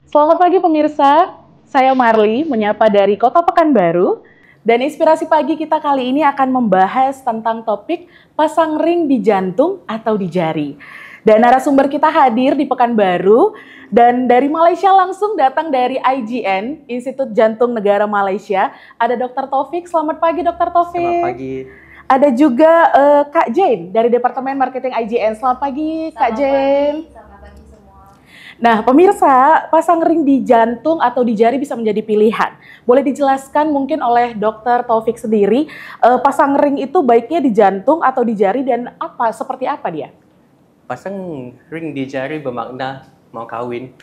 Selamat pagi pemirsa, saya Marli menyapa dari Kota Pekanbaru. Dan inspirasi pagi kita kali ini akan membahas tentang topik pasang ring di jantung atau di jari. Dan narasumber kita hadir di Pekanbaru dan dari Malaysia langsung datang dari IJN, Institut Jantung Negara Malaysia. Ada Dr. Taufik, selamat pagi Dr. Taufik. Selamat pagi. Ada juga Kak Jane dari Departemen Marketing IJN. Selamat pagi Kak Jane. Selamat pagi semua. Nah, pemirsa, pasang ring di jantung atau di jari bisa menjadi pilihan. Boleh dijelaskan mungkin oleh Dr. Taufik sendiri, pasang ring itu baiknya di jantung atau di jari dan seperti apa dia? Pasang ring di jari bermakna mau kahwin.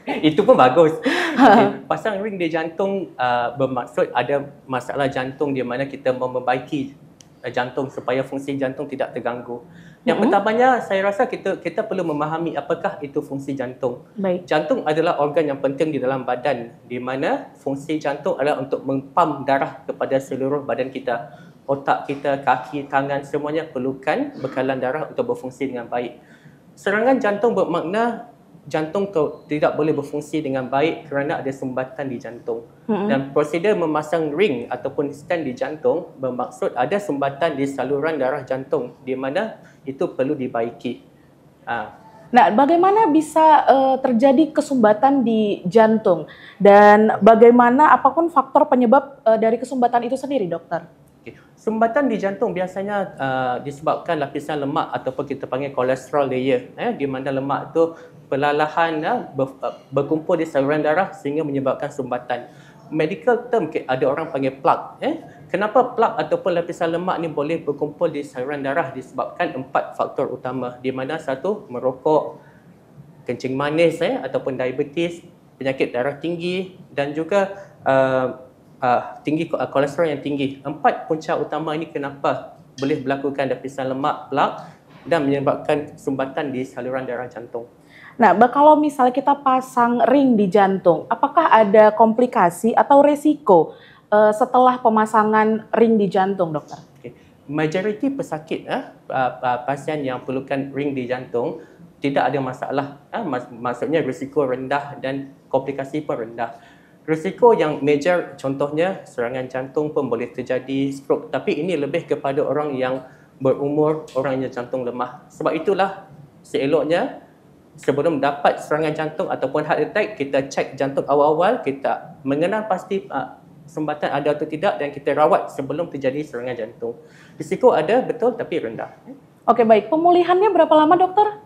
Itu pun bagus. Pasang ring di jantung bermaksud ada masalah jantung di mana kita memperbaiki jantung supaya fungsi jantung tidak terganggu. Yang pertamanya saya rasa kita perlu memahami apakah itu fungsi jantung. Baik. Jantung adalah organ yang penting di dalam badan di mana fungsi jantung adalah untuk mempam darah kepada seluruh badan kita. Otak kita, kaki, tangan semuanya perlukan bekalan darah untuk berfungsi dengan baik. Serangan jantung bermakna jantung tidak boleh berfungsi dengan baik kerana ada sumbatan di jantung. Dan prosedur memasang ring ataupun stand di jantung bermaksud ada sumbatan di saluran darah jantung di mana itu perlu dibaiki. Nah, bagaimana bisa terjadi kesumbatan di jantung dan bagaimana apapun faktor penyebab dari kesumbatan itu sendiri, dokter? Sumbatan di jantung biasanya disebabkan lapisan lemak ataupun kita panggil cholesterol layer, di mana lemak itu perlahan berkumpul di saluran darah sehingga menyebabkan sumbatan. Medical term ada orang panggil plaque. Kenapa plaque ataupun lapisan lemak ni boleh berkumpul di saluran darah disebabkan 4 faktor utama, di mana satu merokok, kencing manis ataupun diabetes, penyakit darah tinggi dan juga tinggi kolesterol yang tinggi. 4 punca utama ini kenapa boleh berlakukan lapisan lemak, plaque dan menyebabkan sumbatan di saluran darah jantung. Nah, kalau misalnya kita pasang ring di jantung, apakah ada komplikasi atau resiko setelah pemasangan ring di jantung, dokter? Majoriti pesakit pasien yang perlukan ring di jantung tidak ada masalah. Maksudnya risiko rendah dan komplikasi pun rendah. Risiko yang major contohnya serangan jantung pun boleh terjadi, stroke. Tapi ini lebih kepada orang yang berumur, orang yang jantung lemah. Sebab itulah seeloknya sebelum dapat serangan jantung ataupun heart attack, kita cek jantung awal-awal, kita mengenal pasti sumbatan ada atau tidak dan kita rawat sebelum terjadi serangan jantung. Risiko ada betul tapi rendah. Oke, baik. Pemulihannya berapa lama, dokter?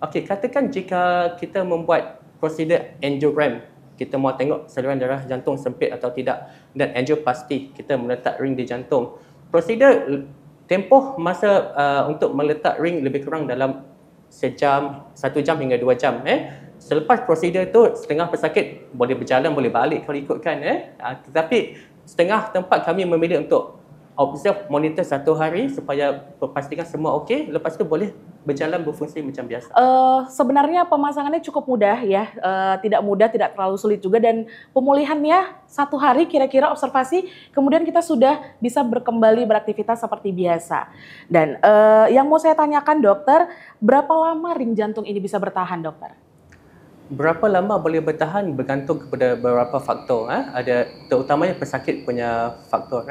Okey, katakan jika kita membuat prosedur angiogram, kita mau tengok saluran darah jantung sempit atau tidak, dan angioplasty, kita meletak ring di jantung. Prosedur tempoh masa untuk meletak ring lebih kurang dalam 1 jam hingga 2 jam. Selepas prosedur itu, setengah pesakit boleh berjalan, boleh balik kalau ikutkan. Tetapi setengah tempat kami memilih untuk observe, monitor 1 hari supaya pastikan semua okey. Lepas itu boleh berjalan berfungsi macam biasa. Sebenarnya pemasangannya cukup mudah ya, tidak mudah, tidak terlalu sulit juga, dan pemulihannya 1 hari kira-kira observasi, kemudian kita sudah bisa kembali beraktivitas seperti biasa. Dan yang mau saya tanyakan, dokter, berapa lama ring jantung ini bisa bertahan, dokter? Berapa lama boleh bertahan bergantung kepada beberapa faktor. Ada terutamanya pesakit punya faktor.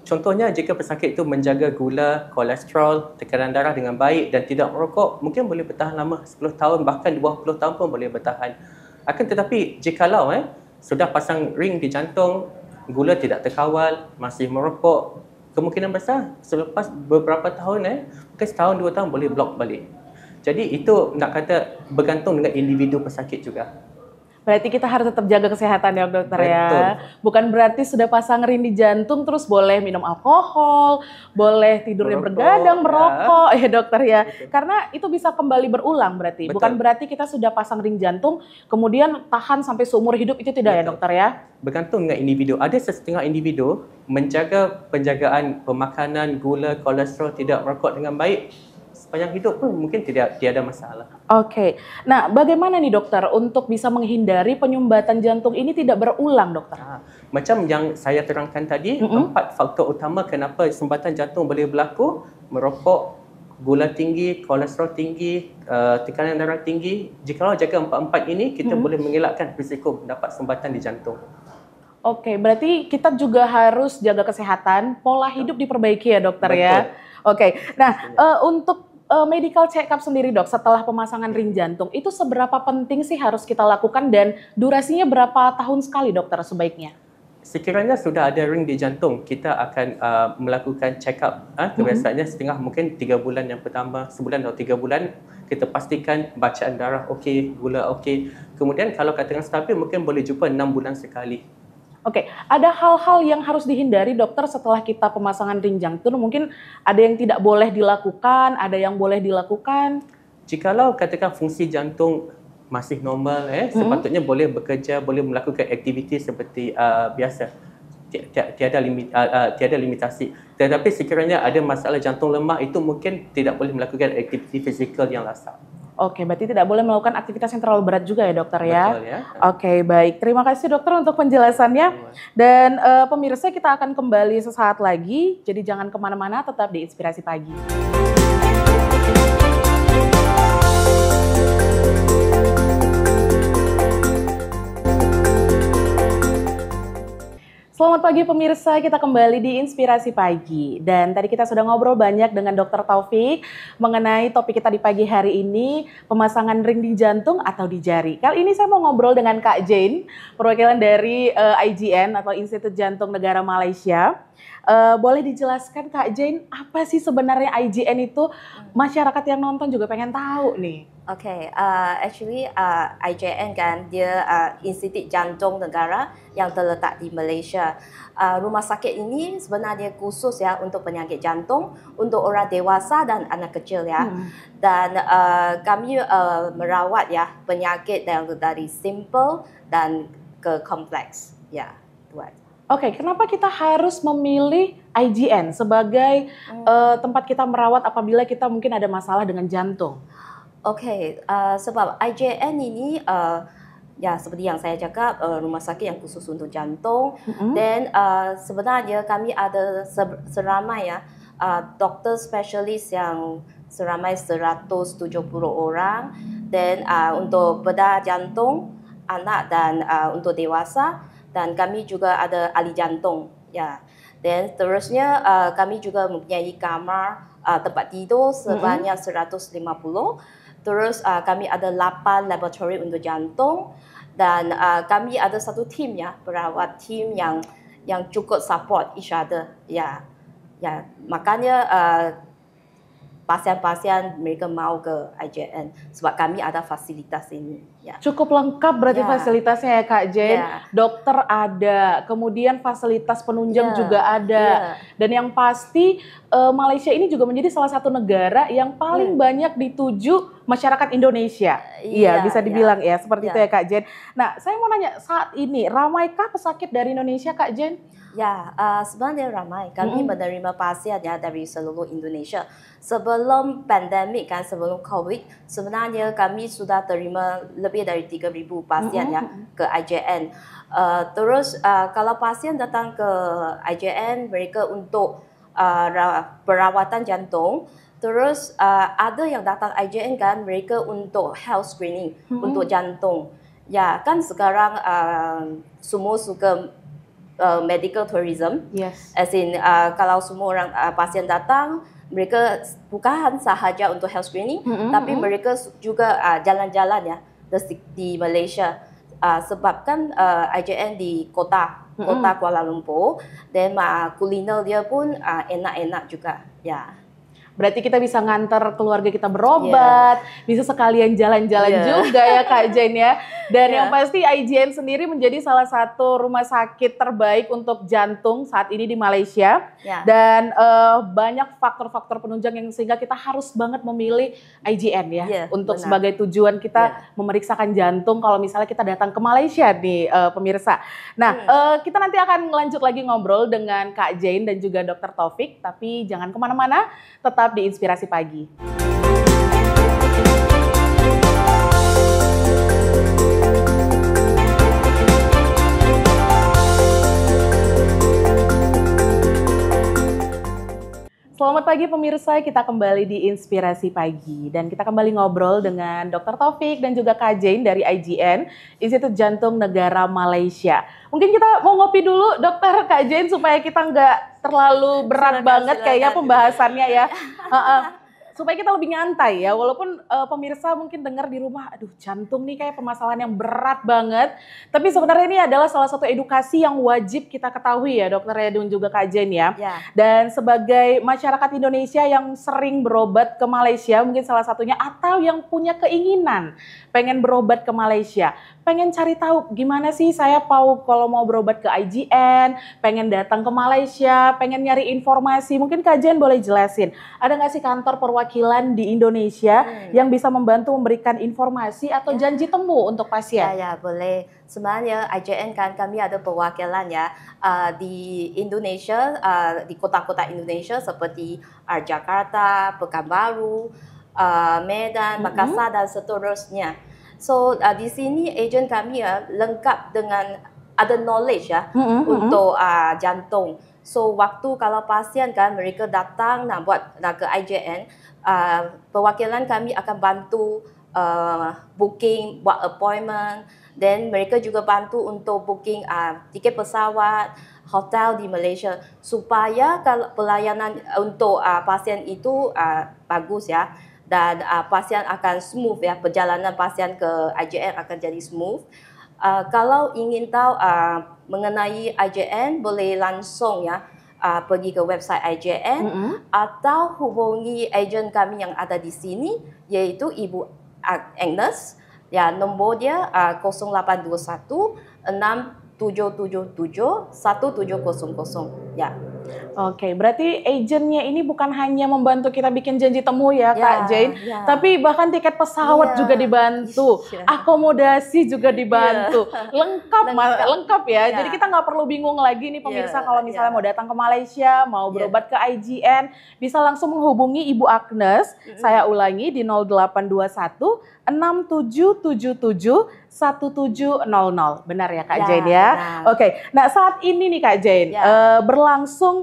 Contohnya jika pesakit itu menjaga gula, kolesterol, tekanan darah dengan baik dan tidak merokok, mungkin boleh bertahan lama 10 tahun bahkan 20 tahun pun boleh bertahan. Akan tetapi jikalau sudah pasang ring di jantung, gula tidak terkawal, masih merokok, kemungkinan besar selepas beberapa tahun mungkin setahun 2 tahun boleh blok balik. Jadi itu nak kata bergantung dengan individu pesakit juga. Berarti kita harus tetap jaga kesehatan ya, dokter. Betul. Ya. Bukan berarti sudah pasang ring di jantung terus boleh minum alkohol, boleh tidurnya bergadang, merokok ya dokter ya. Betul. Karena itu bisa kembali berulang berarti. Betul. Bukan berarti kita sudah pasang ring jantung kemudian tahan sampai seumur hidup, itu tidak. Betul. Ya dokter ya. Bergantung dengan individu. Ada setengah individu menjaga penjagaan pemakanan, gula, kolesterol, tidak merokok dengan baik, sepanjang hidup pun mungkin tidak ada masalah. Oke. Nah, bagaimana nih dokter untuk bisa menghindari penyumbatan jantung ini tidak berulang, dokter? Macam yang saya terangkan tadi, 4 faktor utama kenapa sumbatan jantung boleh berlaku: merokok, gula tinggi, kolesterol tinggi, tekanan darah tinggi. Jikalau jaga empat-empat ini, kita boleh mengelakkan risiko mendapat sumbatan di jantung. Oke, berarti kita juga harus jaga kesehatan, pola hidup diperbaiki ya dokter. Betul. Ya. Oke, nah untuk medical check up sendiri dok, setelah pemasangan ring jantung, itu seberapa penting sih harus kita lakukan dan durasinya berapa tahun sekali dokter sebaiknya? Sekiranya sudah ada ring di jantung, kita akan melakukan check up. Biasanya setengah, mungkin 3 bulan yang pertama, sebulan atau 3 bulan, kita pastikan bacaan darah okey, gula okey. Kemudian kalau katakan stabil, mungkin boleh jumpa 6 bulan sekali. Oke, ada hal-hal yang harus dihindari dokter setelah kita pemasangan ring jantung? Mungkin ada yang tidak boleh dilakukan, ada yang boleh dilakukan? Jikalau katakan fungsi jantung masih normal, sepatutnya boleh bekerja, boleh melakukan aktiviti seperti biasa. Tiada limitasi. Tetapi sekiranya ada masalah jantung lemah, itu mungkin tidak boleh melakukan aktiviti fizikal yang lasak. Oke, berarti tidak boleh melakukan aktivitas yang terlalu berat juga ya dokter ya? Betul ya. Oke, baik. Terima kasih dokter untuk penjelasannya. Dan pemirsa, kita akan kembali sesaat lagi. Jadi jangan kemana-mana, tetap di Inspirasi Pagi. Selamat pagi pemirsa, kita kembali di Inspirasi Pagi. Dan tadi kita sudah ngobrol banyak dengan Dr. Taufik mengenai topik kita di pagi hari ini, pemasangan ring di jantung atau di jari. Kali ini saya mau ngobrol dengan Kak Jane, perwakilan dari IJN atau Institut Jantung Negara Malaysia. Boleh dijelaskan Kak Jane, apa sih sebenarnya IJN itu? Masyarakat yang nonton juga pengen tahu nih. Okay, actually IJN kan dia Institut Jantung Negara yang terletak di Malaysia. Rumah sakit ini sebenarnya khusus ya untuk penyakit jantung, untuk orang dewasa dan anak kecil ya. Dan kami merawat ya penyakit yang dari simple dan ke kompleks ya, tuan. Oke, kenapa kita harus memilih IJN sebagai tempat kita merawat apabila kita mungkin ada masalah dengan jantung? Oke, sebab IJN ini ya seperti yang saya cakap rumah sakit yang khusus untuk jantung. Dan sebenarnya kami ada seramai ya doktor spesialis yang seramai 170 orang. Dan untuk bedah jantung anak dan untuk dewasa, dan kami juga ada ahli jantung ya. Dan terusnya kami juga mempunyai kamar tempat tidur sebanyak 150. Terus kami ada 8 laboratori untuk jantung, dan kami ada satu tim ya, perawat tim yang cukup support each other ya. Ya, makanya pasien-pasien mereka mau ke IJN sebab kami ada fasilitas ini ya. Cukup lengkap berarti fasilitasnya ya Kak Jane. Dokter ada, kemudian fasilitas penunjang juga ada. Dan yang pasti Malaysia ini juga menjadi salah satu negara yang paling banyak dituju masyarakat Indonesia. Iya, bisa dibilang ya seperti itu ya Kak Jane. Nah, saya mau nanya, saat ini ramaikah pesakit dari Indonesia Kak Jane? Ya, sebenarnya ramai. Kami menerima pasien ya dari seluruh Indonesia. Sebelum pandemik kan, sebelum COVID, sebenarnya kami sudah terima lebih dari 3,000 pasien ya ke IJN. Terus kalau pasien datang ke IJN, mereka untuk perawatan jantung. Terus ada yang datang IJN kan, mereka untuk health screening untuk jantung. Ya, kan sekarang semua suka medical tourism, as in kalau semua orang pasien datang, mereka bukan sahaja untuk health screening, tapi mereka juga jalan-jalan ya di Malaysia. Sebab kan IJN di kota Kuala Lumpur, dan kuliner dia pun enak-enak juga ya. Berarti kita bisa nganter keluarga kita berobat, bisa sekalian jalan-jalan juga ya Kak Jane ya. Dan yang pasti IJN sendiri menjadi salah satu rumah sakit terbaik untuk jantung saat ini di Malaysia. Dan banyak faktor-faktor penunjang yang sehingga kita harus banget memilih IJN ya. Untuk sebagai tujuan kita memeriksakan jantung kalau misalnya kita datang ke Malaysia nih pemirsa. Nah kita nanti akan lanjut lagi ngobrol dengan Kak Jane dan juga Dr. Taufik. Tapi jangan kemana-mana, tetap di Inspirasi Pagi. Selamat pagi pemirsa, kita kembali di Inspirasi Pagi dan kita kembali ngobrol dengan Dr. Taufik dan juga Kak Jane dari IJN, Institut Jantung Negara Malaysia. Mungkin kita mau ngopi dulu Dokter Kak Jane supaya kita nggak terlalu berat banget kayaknya pembahasannya ya. Supaya kita lebih nyantai ya, walaupun pemirsa mungkin dengar di rumah, aduh jantung nih kayak permasalahan yang berat banget. Tapi sebenarnya ini adalah salah satu edukasi yang wajib kita ketahui ya Dokter Edun juga Kak Jen ya. Dan sebagai masyarakat Indonesia yang sering berobat ke Malaysia, mungkin salah satunya atau yang punya keinginan pengen berobat ke Malaysia, pengen cari tahu gimana sih saya kalau mau berobat ke IJN, pengen datang ke Malaysia, pengen nyari informasi, mungkin Kak Jen boleh jelasin, ada nggak sih kantor perwakilan di Indonesia yang bisa membantu memberikan informasi atau janji temu untuk pasien? Ya, boleh. Sebenarnya IJN kan kami ada perwakilan ya di Indonesia, di kota-kota Indonesia seperti Jakarta, Pekanbaru, Medan, Makassar dan seterusnya. So di sini agen kami ya lengkap dengan ada knowledge ya untuk jantung. So waktu kalau pasien kan mereka datang nak ke IJN, perwakilan kami akan bantu booking, buat appointment, dan mereka juga bantu untuk booking tiket pesawat, hotel di Malaysia supaya kalau pelayanan untuk pasien itu bagus ya. Dan pasien akan smooth ya, perjalanan pasien ke IJN akan jadi smooth. Kalau ingin tahu mengenai IJN, boleh langsung ya pergi ke website IJN atau hubungi agen kami yang ada di sini, yaitu Ibu Agnes. Ya, nombor dia 0821 6777 1700 ya. Oke, berarti agennya ini bukan hanya membantu kita bikin janji temu ya Kak Jane, tapi bahkan tiket pesawat juga dibantu, akomodasi juga dibantu, lengkap ya. Jadi kita nggak perlu bingung lagi nih pemirsa kalau misalnya mau datang ke Malaysia, mau berobat ke IJN, bisa langsung menghubungi Ibu Agnes. Saya ulangi di 0821 6777 1700. Benar ya Kak Jane ya? Oke, nah saat ini nih Kak Jane, berlangsung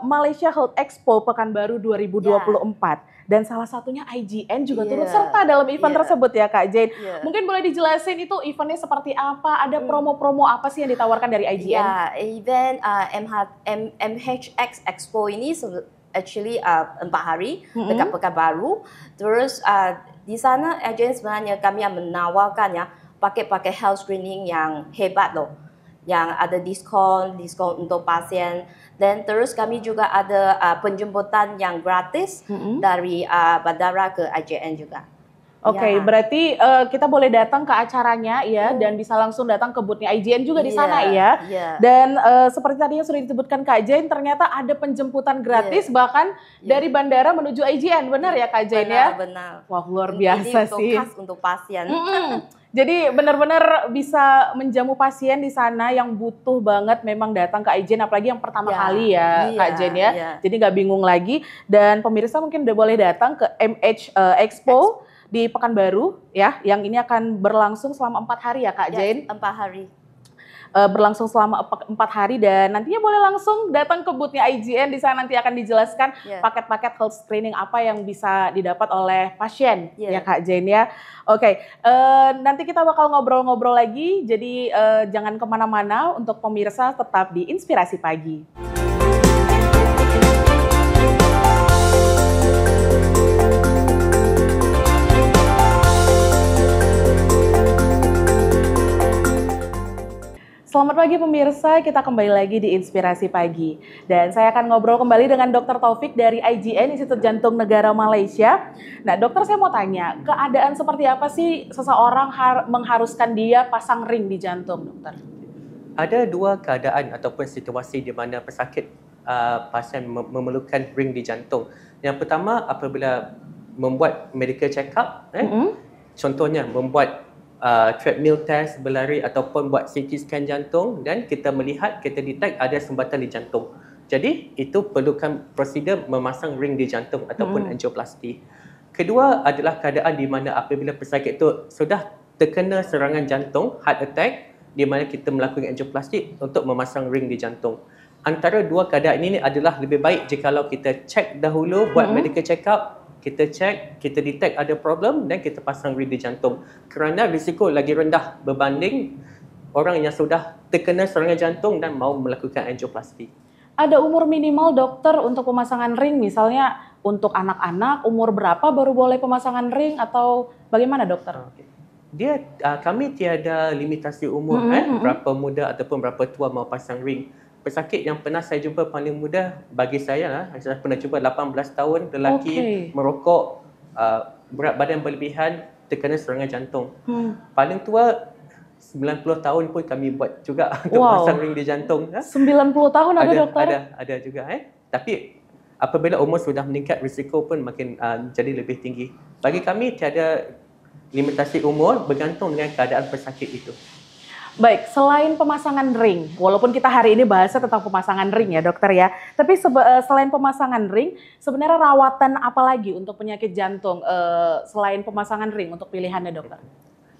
Malaysia Health Expo Pekanbaru 2024 dan salah satunya IJN juga turut serta dalam event tersebut ya Kak Jane. Mungkin boleh dijelasin itu eventnya seperti apa, ada promo-promo apa sih yang ditawarkan dari IJN? Ya, event MHX Expo ini actually 4 hari dekat Pekanbaru. Terus di sana IJN sebenarnya kami yang menawarkan ya paket-paket health screening yang hebat loh, yang ada diskon untuk pasien. Dan terus kami juga ada penjemputan yang gratis dari bandara ke IJN juga. Oke, berarti kita boleh datang ke acaranya ya dan bisa langsung datang ke boothnya IJN juga di sana ya. Dan seperti tadi yang sudah disebutkan Kak Jane, ternyata ada penjemputan gratis bahkan dari bandara menuju IJN, benar ya Kak Jane ya? Benar. Wah, luar biasa sih. Khas untuk pasien. Jadi benar-benar bisa menjamu pasien di sana yang butuh banget memang datang ke IJN, apalagi yang pertama kali ya Kak Jen ya. Jadi nggak bingung lagi. Dan pemirsa mungkin udah boleh datang ke MH Expo di Pekanbaru ya, yang ini akan berlangsung selama 4 hari ya Kak Jen. 4 hari. Berlangsung selama 4 hari dan nantinya boleh langsung datang ke boothnya IJN. Di sana nanti akan dijelaskan paket-paket health screening apa yang bisa didapat oleh pasien ya Kak Jane ya. Oke, nanti kita bakal ngobrol-ngobrol lagi, jadi jangan kemana-mana, untuk pemirsa tetap di Inspirasi Pagi. Selamat pagi pemirsa, kita kembali lagi di Inspirasi Pagi. Dan saya akan ngobrol kembali dengan Dr. Taufik dari IJN, Institut Jantung Negara Malaysia. Nah dokter, saya mau tanya, keadaan seperti apa sih seseorang mengharuskan dia pasang ring di jantung, dokter? Ada 2 keadaan ataupun situasi di mana pesakit pasien memerlukan ring di jantung. Yang pertama, apabila membuat medical check-up, contohnya membuat treadmill test, berlari ataupun buat CT scan jantung dan kita melihat, kita detect ada sumbatan di jantung. Jadi itu perlukan prosedur memasang ring di jantung ataupun angioplasti. Kedua adalah keadaan di mana apabila pesakit itu sudah terkena serangan jantung, heart attack, di mana kita melakukan angioplasti untuk memasang ring di jantung. antara dua keadaan ini adalah lebih baik jikalau kita cek dahulu, buat medical check up, kita cek, kita detect ada problem dan kita pasang ring di jantung. Kerana risiko lagi rendah berbanding orang yang sudah terkena serangan jantung dan mau melakukan angioplasti. Ada umur minimal dokter untuk pemasangan ring, misalnya untuk anak-anak umur berapa baru boleh pemasangan ring atau bagaimana dokter? Kami tiada limitasi umur, berapa muda ataupun berapa tua mau pasang ring. Pesakit yang pernah saya jumpa paling muda bagi saya pernah jumpa 18 tahun, lelaki, merokok, berat badan berlebihan, terkena serangan jantung. Paling tua 90 tahun pun kami buat juga untuk pasang ring di jantung. 90 tahun ada dokter? Ada juga. Tapi apabila umur sudah meningkat, risiko pun makin jadi lebih tinggi. Bagi kami tiada limitasi umur, bergantung dengan keadaan pesakit itu. Baik, selain pemasangan ring, walaupun kita hari ini bahasnya tentang pemasangan ring ya dokter ya, tapi selain pemasangan ring, sebenarnya rawatan apa lagi untuk penyakit jantung selain pemasangan ring untuk pilihannya dokter?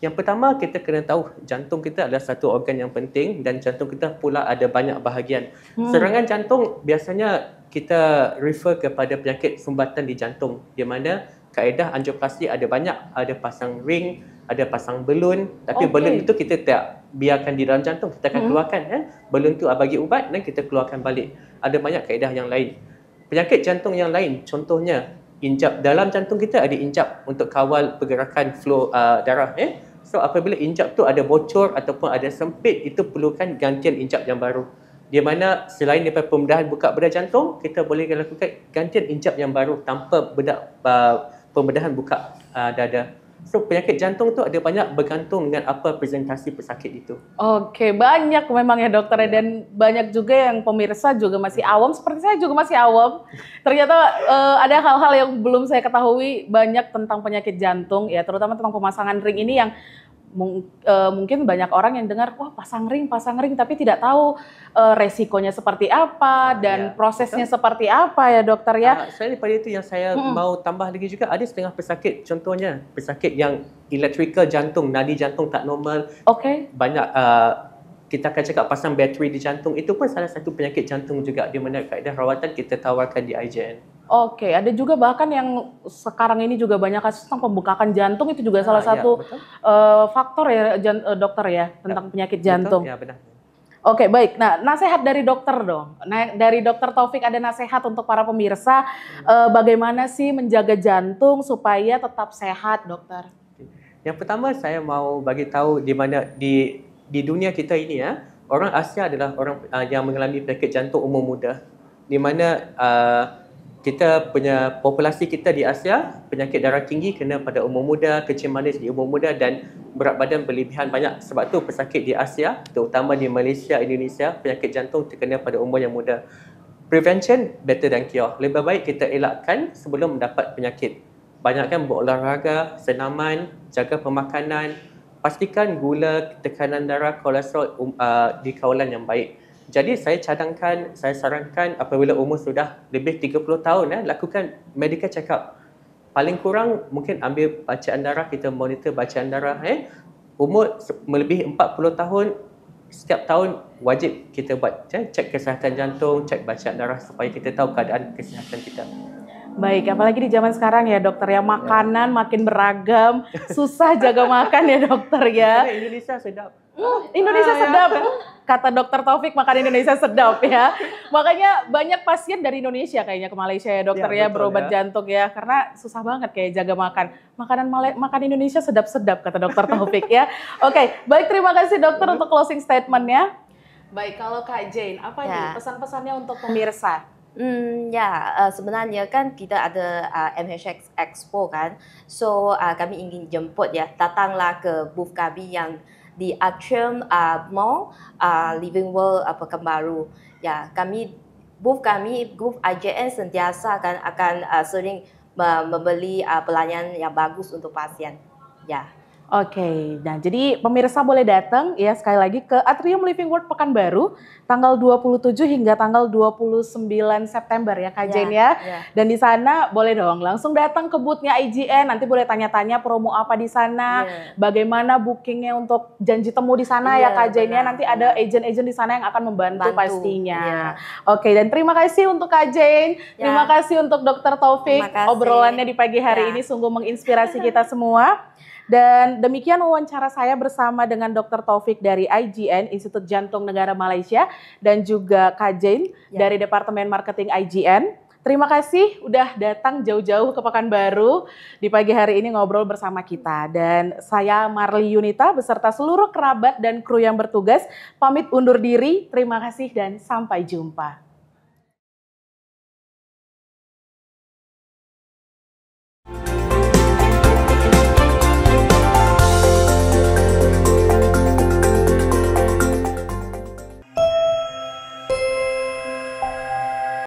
Yang pertama, kita kena tahu jantung kita adalah satu organ yang penting dan jantung kita pula ada banyak bahagian. Serangan jantung biasanya kita refer kepada penyakit sumbatan di jantung, di mana kaedah angioplasti ada banyak, ada pasang ring, ada pasang belun, tapi belun itu kita tak biarkan di dalam jantung, kita akan keluarkan. Belun tu bagi ubat dan kita keluarkan balik. Ada banyak kaedah yang lain. Penyakit jantung yang lain, contohnya injap. Dalam jantung kita ada injap untuk kawal pergerakan flow darah. So apabila injap tu ada bocor ataupun ada sempit, itu perlukan gantian injap yang baru. Di mana selain daripada pembedahan buka bedah jantung, kita boleh lakukan gantian injap yang baru tanpa pembedahan buka dada. So penyakit jantung tu ada banyak bergantung dengan apa presentasi pesakit itu. Oke, banyak memang ya dokter dan banyak juga yang pemirsa juga masih awam, seperti saya juga masih awam. Ternyata ada hal-hal yang belum saya ketahui banyak tentang penyakit jantung ya, terutama tentang pemasangan ring ini yang mungkin banyak orang yang dengar, wah pasang ring, tapi tidak tahu resikonya seperti apa dan prosesnya seperti apa ya dokter ya. Selain daripada itu yang saya mau tambah lagi juga, ada setengah pesakit, contohnya pesakit yang electrical jantung, nadi jantung tak normal. Banyak kita akan cakap pasang bateri di jantung, itu pun salah satu penyakit jantung juga, di mana kaedah rawatan kita tawarkan di IJN. Ada juga bahkan yang sekarang ini juga banyak kasus tentang pembukaan jantung, itu juga salah satu faktor ya dokter ya tentang penyakit jantung. Betul, ya benar. Baik. Nah, nasihat dari dokter dong. Nah, dari Dokter Taufik ada nasihat untuk para pemirsa bagaimana sih menjaga jantung supaya tetap sehat, dokter? Yang pertama saya mau bagi tahu di mana di dunia kita ini orang Asia adalah orang yang mengalami penyakit jantung umur muda. Di mana kita punya populasi kita di Asia, penyakit darah tinggi kena pada umur muda, kecil manis di umur muda dan berat badan berlebihan banyak. Sebab tu pesakit di Asia, terutama di Malaysia, Indonesia, penyakit jantung terkena pada umur yang muda. Prevention better than cure. Lebih baik kita elakkan sebelum mendapat penyakit. Banyakkan berolahraga, senaman, jaga pemakanan, pastikan gula, tekanan darah, kolesterol di kawalan yang baik. Jadi saya cadangkan, saya sarankan apabila umur sudah lebih 30 tahun, lakukan medical check up. Paling kurang mungkin ambil bacaan darah, kita monitor bacaan darah. Umur melebihi 40 tahun, setiap tahun wajib kita buat cek kesihatan jantung, cek bacaan darah supaya kita tahu keadaan kesihatan kita. Baik, apalagi di zaman sekarang ya dokter ya, makanan makin beragam, susah jaga makan ya dokter ya. Indonesia sedap. Indonesia sedap. Kata Dokter Taufik, makan Indonesia sedap ya. Makanya banyak pasien dari Indonesia kayaknya ke Malaysia ya dokter ya, berobat jantung ya. Karena susah banget kayak jaga makan. Makan Indonesia sedap-sedap kata Dokter Taufik ya. Baik, terima kasih dokter untuk closing statement-nya. Baik, kalau Kak Jane, apa nih pesan-pesannya untuk pemirsa? Sebenarnya kan kita ada MHX Expo kan. So kami ingin jemput datanglah ke booth kami yang di Atrium Mall Living World Pekanbaru. Booth IJN sentiasa akan sering membeli pelayanan yang bagus untuk pasien. Oke, nah jadi pemirsa boleh datang ya sekali lagi ke Atrium Living World Pekanbaru tanggal 27 hingga tanggal 29 September ya Kak Jane ya. Dan di sana boleh dong langsung datang ke booth-nya IGN, nanti boleh tanya-tanya promo apa di sana, bagaimana bookingnya untuk janji temu di sana ya Kak Jane ya. Nanti ada agent-agent di sana yang akan membantu pastinya. Oke, dan terima kasih untuk Kak Jane, terima kasih untuk Dr. Taufik, obrolannya di pagi hari ini sungguh menginspirasi kita semua. Dan demikian wawancara saya bersama dengan Dr. Taufik dari IGN, Institut Jantung Negara Malaysia, dan juga Kak Jane dari Departemen Marketing IGN. Terima kasih udah datang jauh-jauh ke Pekanbaru di pagi hari ini ngobrol bersama kita. Dan saya Marli Yunita beserta seluruh kerabat dan kru yang bertugas pamit undur diri. Terima kasih dan sampai jumpa.